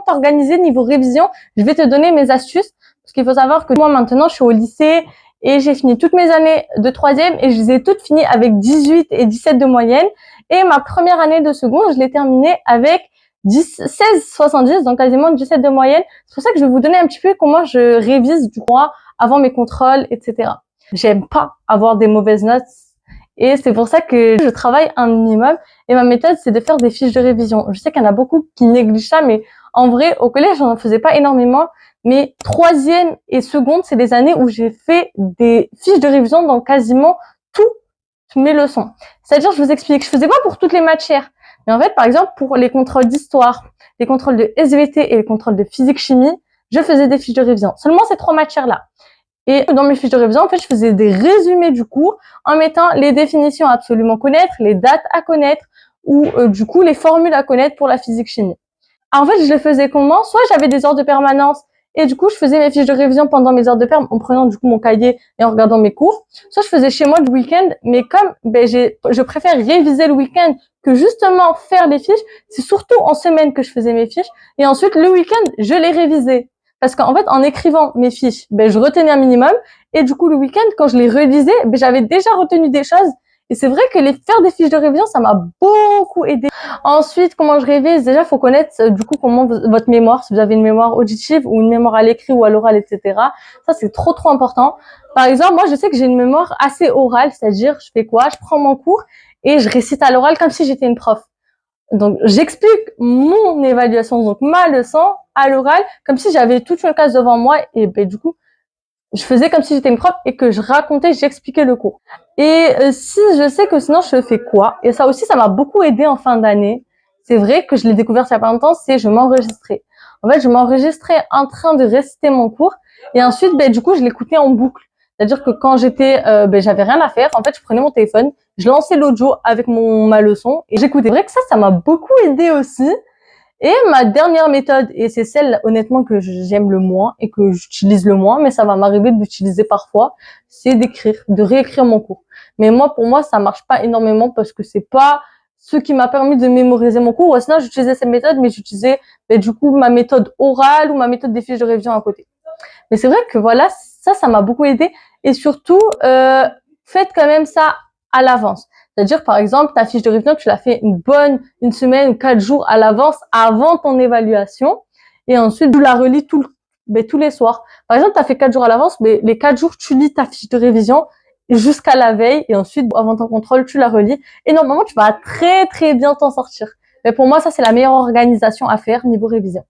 t'organiser niveau révision, je vais te donner mes astuces. Parce qu'il faut savoir que moi, maintenant, je suis au lycée et j'ai fini toutes mes années de troisième et je les ai toutes finies avec 18 et 17 de moyenne. Et ma première année de seconde, je l'ai terminée avec 16,70, donc quasiment 17 de moyenne. C'est pour ça que je vais vous donner un petit peu comment je révise du mois avant mes contrôles, etc. J'aime pas avoir des mauvaises notes et c'est pour ça que je travaille un minimum. Et ma méthode, c'est de faire des fiches de révision. Je sais qu'il y en a beaucoup qui négligent ça, mais en vrai, au collège, j'en faisais pas énormément. Mais troisième et seconde, c'est des années où j'ai fait des fiches de révision dans quasiment toutes mes leçons. C'est-à-dire, je vous explique, je faisais pas pour toutes les matières. Mais en fait, par exemple, pour les contrôles d'histoire, les contrôles de SVT et les contrôles de physique-chimie, je faisais des fiches de révision. Seulement ces 3 matières-là. Et dans mes fiches de révision, en fait, je faisais des résumés du cours en mettant les définitions à absolument connaître, les dates à connaître ou du coup les formules à connaître pour la physique-chimie. En fait, je le faisais comment? Soit j'avais des heures de permanence et du coup, je faisais mes fiches de révision pendant mes heures de perm en prenant du coup mon cahier et en regardant mes cours. Soit je faisais chez moi le week-end, mais comme je préfère réviser le week-end que justement faire les fiches, c'est surtout en semaine que je faisais mes fiches et ensuite le week-end, je les révisais. Parce qu'en fait, en écrivant mes fiches, je retenais un minimum et du coup, le week-end, quand je les relisais, j'avais déjà retenu des choses. Et c'est vrai que faire des fiches de révision, ça m'a beaucoup aidé. Ensuite, comment je révise? Déjà, faut connaître du coup comment votre mémoire, si vous avez une mémoire auditive ou une mémoire à l'écrit ou à l'oral, etc. Ça, c'est trop important. Par exemple, moi, je sais que j'ai une mémoire assez orale, c'est-à-dire, je fais quoi? Je prends mon cours et je récite à l'oral comme si j'étais une prof. Donc, j'explique mon évaluation, donc ma leçon à l'oral, comme si j'avais toute une classe devant moi et du coup, je faisais comme si j'étais une prof et que je racontais, j'expliquais le cours. Et si je sais que sinon je fais quoi, et ça aussi, ça m'a beaucoup aidé en fin d'année. C'est vrai que je l'ai découvert il y a pas longtemps, c'est je m'enregistrais. En fait, je m'enregistrais en train de réciter mon cours et ensuite, du coup, je l'écoutais en boucle. C'est-à-dire que quand j'avais rien à faire, en fait, je prenais mon téléphone, je lançais l'audio avec ma leçon et j'écoutais. C'est vrai que ça m'a beaucoup aidé aussi. Et ma dernière méthode, et c'est celle honnêtement que j'aime le moins et que j'utilise le moins, mais ça va m'arriver de l'utiliser parfois, c'est d'écrire, de réécrire mon cours. Mais pour moi, ça marche pas énormément parce que c'est pas ce qui m'a permis de mémoriser mon cours. Sinon, j'utilisais cette méthode, mais j'utilisais du coup ma méthode orale ou ma méthode des fiches de révision à côté. Mais c'est vrai que voilà, ça m'a beaucoup aidé. Et surtout, faites quand même ça à l'avance. C'est-à-dire, par exemple, ta fiche de révision, tu l'as fait une semaine ou 4 jours à l'avance avant ton évaluation. Et ensuite, tu la relis tous les soirs. Par exemple, tu as fait 4 jours à l'avance, mais les 4 jours, tu lis ta fiche de révision jusqu'à la veille. Et ensuite, avant ton contrôle, tu la relis. Et normalement, tu vas très, très bien t'en sortir. Mais pour moi, ça, c'est la meilleure organisation à faire niveau révision.